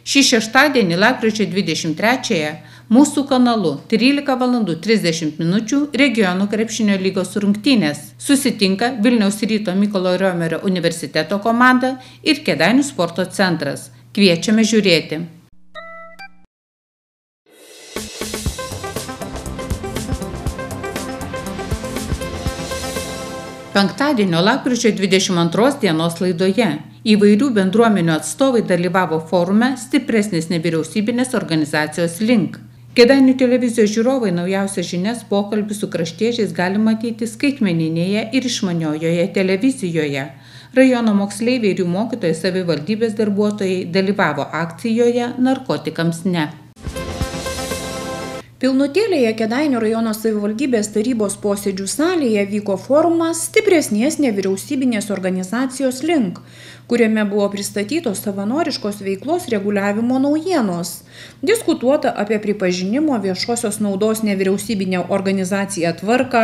Šį šeštadienį, lapkričio 23-ąją, mūsų kanalu 13:30 regionų krepšinio lygos rungtynės susitinka Vilniaus Ryto Mykolo Riomerio universiteto komanda ir Kėdainių sporto centras. Kviečiame žiūrėti. Penktadienio lapkričio 22 dienos laidoje įvairių bendruomenių atstovai dalyvavo forume Stipresnės nevyriausybinės organizacijos link. Kėdainių televizijos žiūrovai naujausias žinias pokalbį su kraštiečiais gali matyti skaitmeninėje ir išmaniojoje televizijoje. Rajono moksleiviai ir jų mokytojai, savivaldybės darbuotojai dalyvavo akcijoje Narkotikams ne. Pilnutėlėje Kėdainių rajono savivaldybės tarybos posėdžių salėje vyko forumas Stipresnės nevyriausybinės organizacijos link, kuriame buvo pristatytos savanoriškos veiklos reguliavimo naujienos. Diskutuota apie pripažinimo viešosios naudos nevyriausybinę organizaciją tvarką,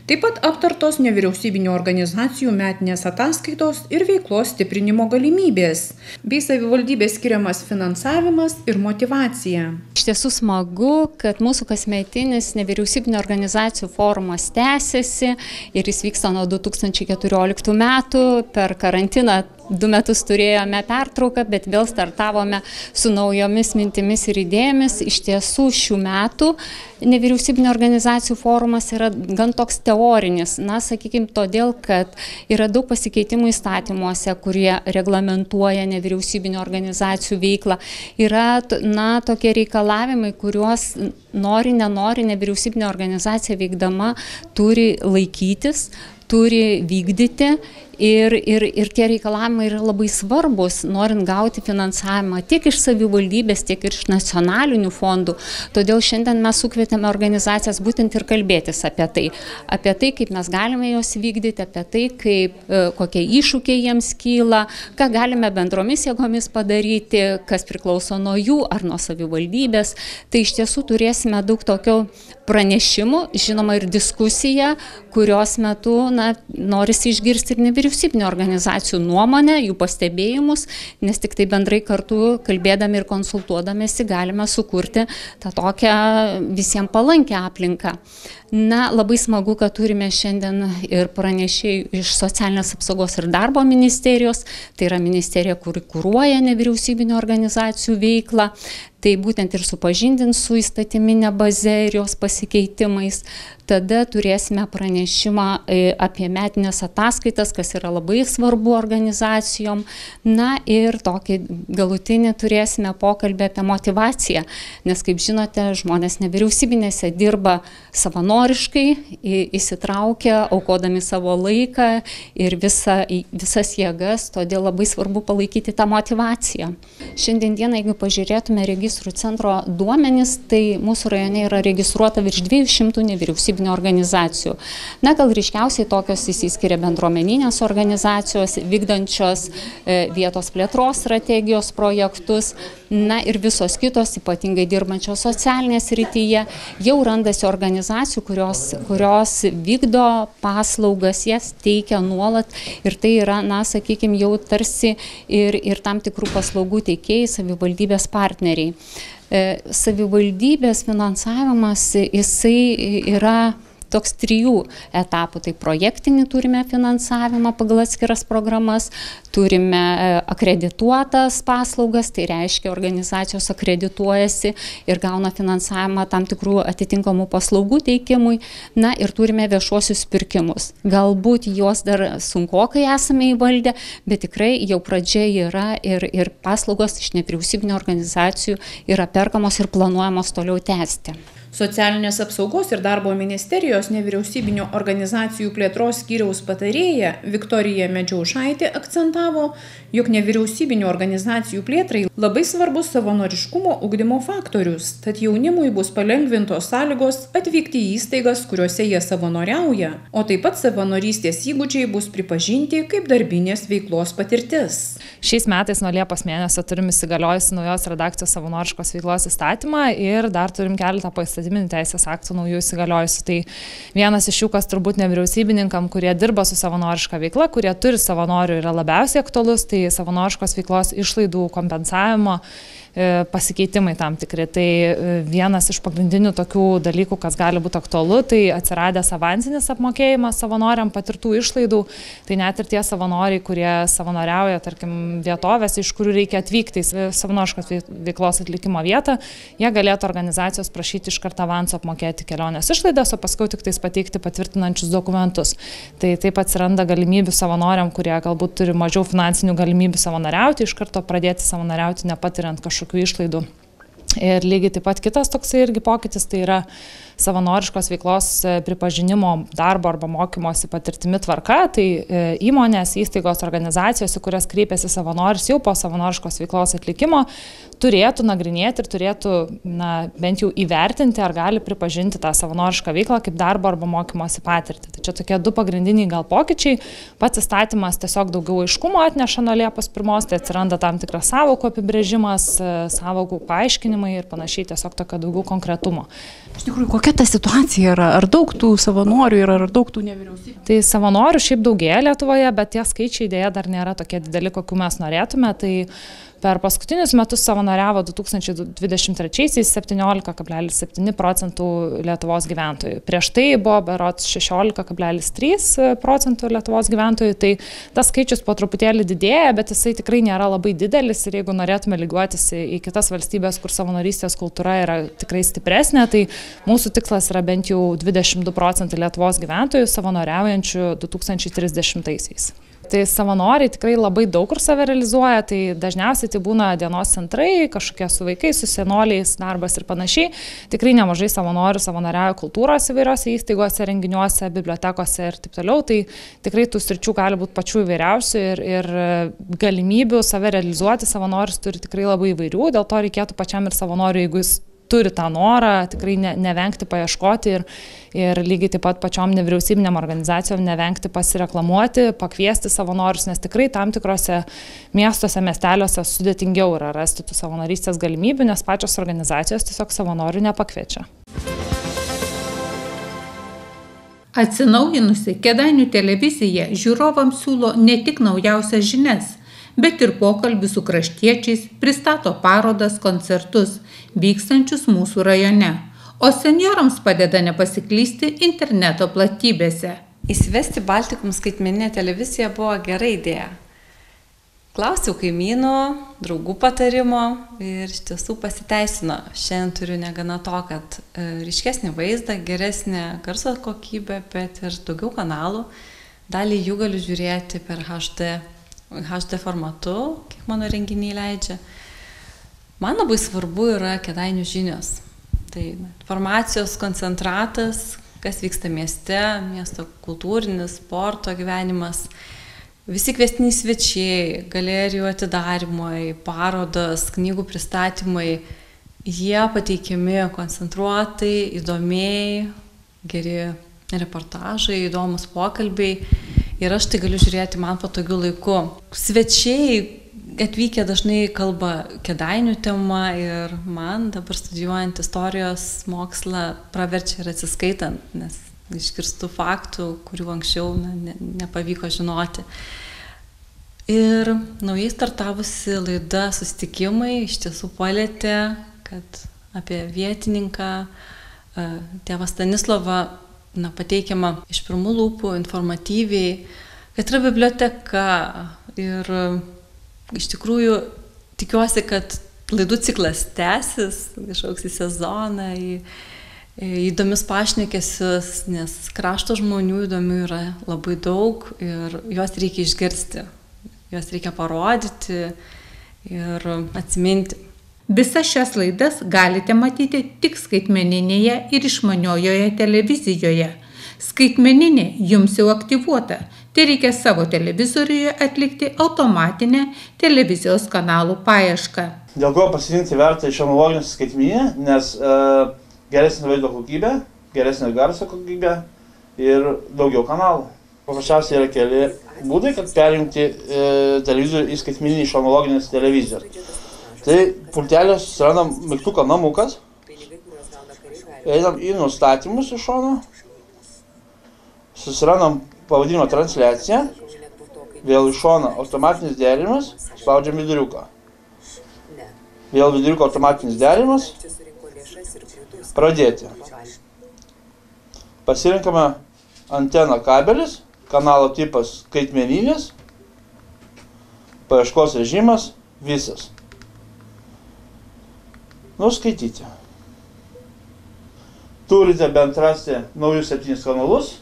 taip pat aptartos nevyriausybinių organizacijų metinės ataskaitos ir veiklos stiprinimo galimybės, bei savivaldybės skiriamas finansavimas ir motyvacija. Iš tiesų smagu, kad mūsų kasmetinis nevyriausybinio organizacijų forumas tęsiasi ir jis vyksta nuo 2014 metų. Per karantiną 2 metus turėjome pertrauką, bet vėl startavome su naujomis mintimis ir idėjomis. Iš tiesų šių metų nevyriausybinio organizacijų forumas yra gan toks teorinis. Sakykime, todėl, kad yra daug pasikeitimų įstatymuose, kurie reglamentuoja nevyriausybinio organizacijų veiklą. Yra tokie reikalavimai, kuriuos nenori nevyriausybinė organizacija veikdama turi laikytis, turi vykdyti ir tie reikalavimai yra labai svarbus, norint gauti finansavimą tiek iš savivaldybės, tiek ir iš nacionalinių fondų. Todėl šiandien mes sukvietėme organizacijas būtent ir kalbėtis apie tai, kaip mes galime jos vykdyti, apie tai, kokie iššūkiai jiems kyla, ką galime bendromis jėgomis padaryti, kas priklauso nuo jų ar nuo savivaldybės. Tai iš tiesų turėsime daug tokių pranešimų, žinoma ir diskusiją, kurios metu norisi išgirsti ir nevyriausybinio organizacijų nuomonę, jų pastebėjimus, nes tik tai bendrai kartu kalbėdami ir konsultuodamėsi galime sukurti tą tokią visiems palankę aplinką. Labai smagu, kad turime šiandien ir pranešėjų iš Socialinės apsaugos ir darbo ministerijos, tai yra ministerija, kuri kuruoja nevyriausybinio organizacijų veiklą. Tai būtent ir supažindins su įstatyminė baze ir jos pasikeitimais. Tada turėsime pranešimą apie metinės ataskaitas, kas yra labai svarbu organizacijom. Ir tokį galutinį turėsime pokalbį apie motyvaciją, nes, kaip žinote, žmonės nevyriausybinėse dirba savanoriškai, įsitraukia, aukodami savo laiką ir visas jėgas, todėl labai svarbu palaikyti tą motyvaciją. Šiandien dieną, jeigu pažiūrėtume registrų centro duomenis, tai mūsų rajone yra registruota virš 200 nevyriausybinių organizacijų. Gal ryškiausiai tokios įsiskiria bendruomeninės organizacijos, vykdančios vietos plėtros strategijos projektus, ir visos kitos, ypatingai dirbančios socialinės srityje, jau randasi organizacijų, kurios vykdo paslaugas, jas teikia nuolat ir tai yra, sakykime, jau tarsi ir tam tikrų paslaugų teikėjai, savivaldybės partneriai. Savivaldybės finansavimas, jisai yra toks 3 etapų. Tai projektinį turime finansavimą pagal atskiras programas, turime akredituotas paslaugas, tai reiškia organizacijos akredituojasi ir gauna finansavimą tam tikrų atitinkamų paslaugų teikimui, ir turime viešuosius pirkimus. Galbūt juos dar sunkokai esame įvaldę, bet tikrai jau pradžia yra ir paslaugos iš nevyriausybinių organizacijų yra perkamos ir planuojamos toliau tęsti. Socialinės apsaugos ir darbo ministerijos nevyriausybinių organizacijų plėtros skyriaus patarėja Viktorija Medžiaušaitė akcentavo, jog nevyriausybinių organizacijų plėtrai labai svarbus savanoriškumo ugdymo faktorius, tad jaunimui bus palengvintos sąlygos atvykti į įstaigas, kuriuose jie savanoriauja, o taip pat savanorystės įgūdžiai bus pripažinti kaip darbinės veiklos patirtis. Šiais metais nuo Liepos mėnesio turim įsigaliojusi naujos redakcijos savanoriškos veiklos įstatymą ir dar turim keletą įstatyminių teisės aktų naujų įsigaliojusių. Tai vienas iš jų, kas turbūt nevyriausybininkam, kurie dirba su savanoriška veikla, kurie turi savanorių, yra labiausiai aktualus, tai savanoriškos veiklos išlaidų kompensavimo pasikeitimai tam tikri. Tai vienas iš pagrindinių tokių dalykų, kas gali būti aktualu, tai atsiradęs avansinis apmokėjimas savanoriam patirtų išlaidų. Tai net ir tie savanoriai, kurie savanoriauja, tarkim, vietovės, iš kurių reikia atvykti į savanoriškos veiklos atlikimo vietą, jie galėtų organizacijos prašyti iš karto avanso apmokėti kelionės išlaidas, o paskui tik tais pateikti patvirtinančius dokumentus. Tai taip atsiranda galimybių savanoriam, kurie galbūt turi mažiau finansinių galimybių savanoriauti, iš karto pradėti savanoriauti, nepatiriant kažkokių išlaidų. Ir lygiai taip pat kitas toksai irgi pokytis, tai yra savanoriškos veiklos pripažinimo darbo arba mokymosi patirtimi tvarka. Tai įmonės, įstaigos, organizacijos, į kurias kreipiasi savanoris jau po savanoriškos veiklos atlikimo, turėtų nagrinėti ir turėtų bent jau įvertinti, ar gali pripažinti tą savanorišką veiklą kaip darbo arba mokymosi patirtį. Tai čia tokie du pagrindiniai gal pokyčiai. Pats įstatymas tiesiog daugiau aiškumo atneša nuo Liepos 1, tai atsiranda tam tikras sąvokų apibrėžimas, sąvokų paaiškinimai ir panašiai, tiesiog tokio daugiau konkretumo. Iš tikrųjų, kokia ta situacija yra? Ar daug tų savanorių yra, ar daug tų nevyriausybinių? Tai savanorių šiaip daugėja Lietuvoje, bet tie skaičiai dėja dar nėra tokie dideli, kokių mes norėtume. Tai per paskutinius metus savanoriavo 2023-aisiais 17,7% Lietuvos gyventojų. Prieš tai buvo berods 16,3% Lietuvos gyventojų. Tai tas skaičius po truputėlį didėja, bet jisai tikrai nėra labai didelis. Ir jeigu norėtume lygiuotis į kitas valstybės, kur savanorystės kultūra yra tikrai stipresnė, tai mūsų tikslas yra bent jau 22% Lietuvos gyventojų savanoriaujančių 2030-aisiais. Tai savanoriai tikrai labai daug kur save realizuoja, tai dažniausiai tai būna dienos centrai, kažkokie su vaikais, su senoliais darbas ir panašiai. Tikrai nemažai savanorių savanoriauja kultūros įvairiose įstaigose, renginiuose, bibliotekose ir taip toliau. Tai tikrai tų sričių gali būti pačių įvairiausių ir galimybių save realizuoti savanoris turi tikrai labai įvairių, dėl to reikėtų pačiam ir savanoriui, jeigu jis turi tą norą, tikrai nevengti paieškoti ir lygiai taip pat pačiom nevyriausybinėm organizacijom nevengti pasireklamuoti, pakviesti savanorius, nes tikrai tam tikrose miestuose, miesteliuose sudėtingiau yra rasti tų savanorystės galimybių, nes pačios organizacijos tiesiog savanorių nepakviečia. Atsinaujinusi Kėdainių televizija žiūrovams siūlo ne tik naujausias žinias, bet ir pokalbių su kraštiečiais, pristato parodas, koncertus, vykstančius mūsų rajone, o senjorams padeda nepasiklysti interneto platybėse. Įsivesti Baltikum skaitmeninę televiziją buvo gera idėja. Klausiau kaimynų, draugų patarimo ir iš tiesų pasiteisino. Šiandien turiu negana to, kad ryškesnį vaizdą, geresnę garso kokybę, bet ir daugiau kanalų. Dalį jų galiu žiūrėti per HD formatu, kiek mano renginiai leidžia. Man labai svarbu yra Kėdainių žinios. Tai informacijos koncentratas, kas vyksta mieste, miesto kultūrinis, sporto gyvenimas, visi kviestiniai svečiai, galerijų atidarimai, parodos, knygų pristatymai, jie pateikiami koncentruotai, įdomiai, geri reportažai, įdomus pokalbiai ir aš tai galiu žiūrėti man patogiu laiku. Svečiai atvykę dažnai kalba Kėdainių tema ir man dabar studijuojant istorijos mokslą praverčia ir atsiskaitant, nes išgirstų faktų, kurių anksčiau nepavyko žinoti. Ir naujai startavusi laida Susitikimai iš tiesų palietė, kad apie vietininką tėvą Stanislovą pateikiama iš pirmų lūpų, informatyviai, kad yra biblioteka ir iš tikrųjų tikiuosi, kad laidų ciklas tęsis, kažkoks į sezoną, į įdomius pašnekesius, nes krašto žmonių įdomių yra labai daug ir juos reikia išgirsti, juos reikia parodyti ir atsiminti. Visas šias laidas galite matyti tik skaitmeninėje ir išmaniojoje televizijoje. Skaitmeninė jums jau aktyvuota, tai reikia savo televizoriuje atlikti automatinę televizijos kanalų paiešką. Dėl ko pasirinkti verta iš analoginės skaitmeninė, nes geresnė vaizdo kokybė, geresnė garso kokybė ir daugiau kanalų. Paprasčiausiai yra keli būdai, kad perjungti televizorių į skaitmeninį iš analoginės televizijos. Tai pultelės suranda mygtuką namukas einam į nustatymus iš šono, susirandam pavadinimo transliaciją, vėl iš šono automatinis derinimas, spaudžiam viduriuką. Vėl viduriuko automatinis derinimas, pradėti. Pasirinkame anteną kabelis, kanalo tipas skaitmeninis, paieškos režimas visas. Nuskaityti. Turite bent rasti naujus 7 kanalus,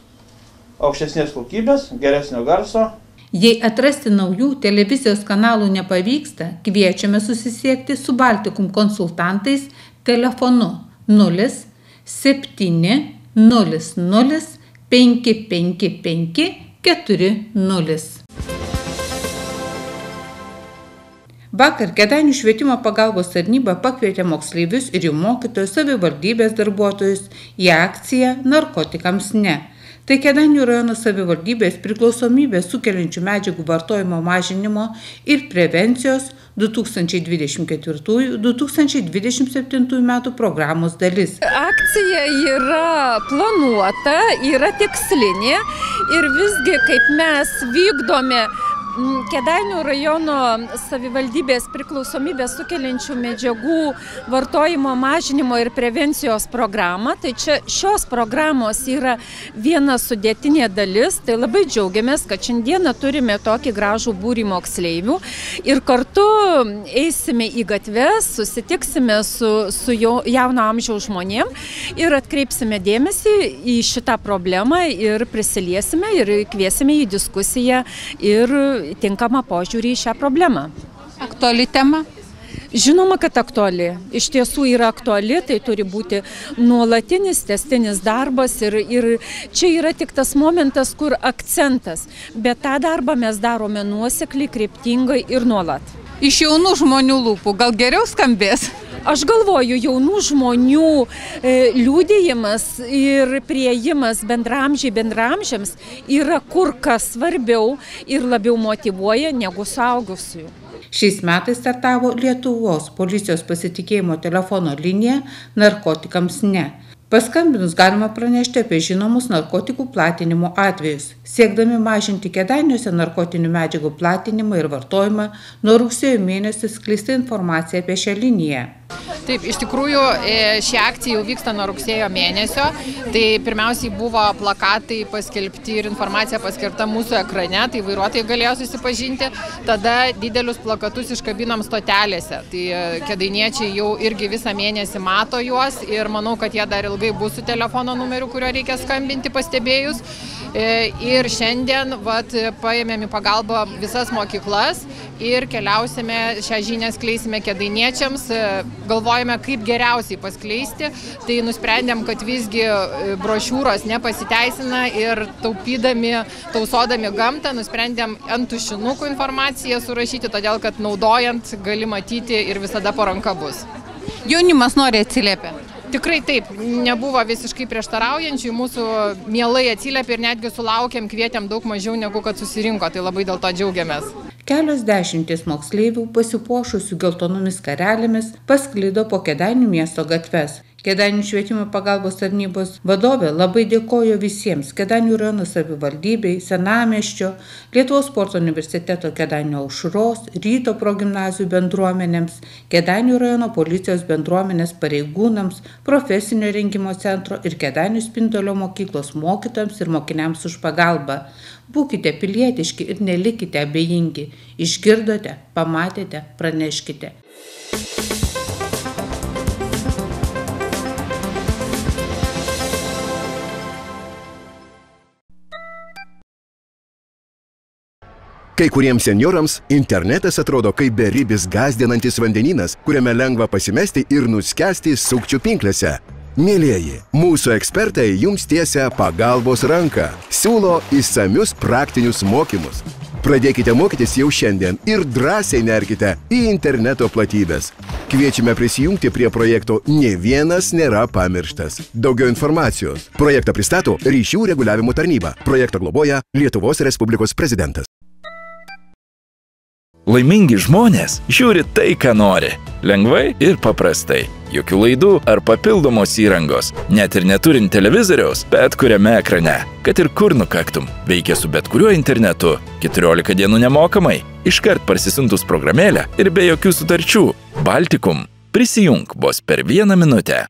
aukštesnės kokybės, geresnio garso. Jei atrasti naujų televizijos kanalų nepavyksta, kviečiame susisiekti su Baltikum konsultantais telefonu 0 7 0 0 5 5 5 4 0. Vakar Kėdainių švietimo pagalbos tarnyba pakvietė moksleivius ir jų mokytojus, savivaldybės darbuotojus į akciją Narkotikams ne. Tai Kėdainių rajono savivaldybės priklausomybės sukeliančių medžiagų vartojimo mažinimo ir prevencijos 2024-2027 metų programos dalis. Akcija yra planuota, yra tikslinė ir visgi kaip mes vykdome Kėdainių rajono savivaldybės priklausomybės sukeliančių medžiagų vartojimo mažinimo ir prevencijos programą. Tai čia šios programos yra viena sudėtinė dalis. Tai labai džiaugiamės, kad šiandieną turime tokį gražų būrį moksleivių ir kartu eisime į gatves, susitiksime su jauno amžiaus žmonėm ir atkreipsime dėmesį į šitą problemą ir prisiliesime ir kviesime į diskusiją ir tinkamą požiūrį į šią problemą. Aktuali tema? Žinoma, kad aktuali. Iš tiesų yra aktuali, tai turi būti nuolatinis, tęstinis darbas ir čia yra tik tas momentas, kur akcentas. Bet tą darbą mes darome nuosekliai, kryptingai ir nuolat. Iš jaunų žmonių lūpų gal geriau skambės? Aš galvoju, jaunų žmonių liudijimas ir priėjimas bendraamžiams yra kur kas svarbiau ir labiau motyvuoja negu suaugusiųjų. Šiais metais startavo Lietuvos policijos pasitikėjimo telefono linija Narkotikams ne. Paskambinus galima pranešti apie žinomus narkotikų platinimo atvejus. Siekdami mažinti Kėdainiuose narkotinių medžiagų platinimą ir vartojimą, nuo rugsėjo mėnesio skleista informacija apie šią liniją. Taip, iš tikrųjų ši akcija jau vyksta nuo rugsėjo mėnesio. Tai pirmiausiai buvo plakatai paskelbti ir informacija paskirta mūsų ekrane, tai vairuotojai galėjo susipažinti. Tada didelius plakatus iškabinom stotelėse. Tai kėdainiečiai jau irgi visą mėnesį mato juos ir manau, kad jie dar ilgai bus su telefono numeriu, kurio reikia skambinti pastebėjus. Ir šiandien paėmėm į pagalbą visas mokyklas ir keliausime, šią žinią skleisime kėdainiečiams. Galvojame, kaip geriausiai paskleisti, tai nusprendėm, kad visgi brošiūros nepasiteisina ir tausodami gamtą, nusprendėm ant tušinukų informaciją surašyti, todėl kad naudojant gali matyti ir visada po ranka bus. Jaunimas nori atsiliepia. Tikrai taip, nebuvo visiškai prieštaraujančių, mūsų mielai atsiliepė ir netgi sulaukėm, kvietėm daug mažiau negu kad susirinko, tai labai dėl to džiaugiamės. Kelios dešimtys moksleivių pasipuošusių geltonomis skarelėmis pasklido po Kėdainių miesto gatves. Kėdainių švietimo pagalbos tarnybos vadovė labai dėkojo visiems Kėdainių rajono savivaldybei, Senamiesčio, Lietuvos sporto universiteto Kėdainių Aušros, Ryto progimnazijų bendruomenėms, Kėdainių rajono policijos bendruomenės pareigūnams, profesinio rengimo centro ir Kėdainių Spindolio mokyklos mokytojams ir mokiniams už pagalbą. Būkite pilietiški ir nelikite abejingi. Išgirdote, pamatėte, praneškite. Kai kuriems seniorams internetas atrodo kaip beribis gąsdinantis vandenynas, kuriame lengva pasimesti ir nuskęsti sukčių pinklėse. Mielieji, mūsų ekspertai jums tiesia pagalbos ranką, siūlo išsamius praktinius mokymus. Pradėkite mokytis jau šiandien ir drąsiai nerkite į interneto platybės. Kviečiame prisijungti prie projekto Nė vienas nėra pamirštas. Daugiau informacijos. Projektą pristato Ryšių reguliavimo tarnyba. Projektą globoja Lietuvos Respublikos prezidentas. Laimingi žmonės žiūri tai, ką nori. Lengvai ir paprastai. jokių laidų ar papildomos įrangos, net ir neturint televizoriaus, bet kuriame ekrane. Kad ir kur nukaktum, veikia su bet kuriuo internetu, 14 dienų nemokamai, iškart parsisiuntus programėlę ir be jokių sutarčių. Baltikum. Prisijunk vos per 1 minutę.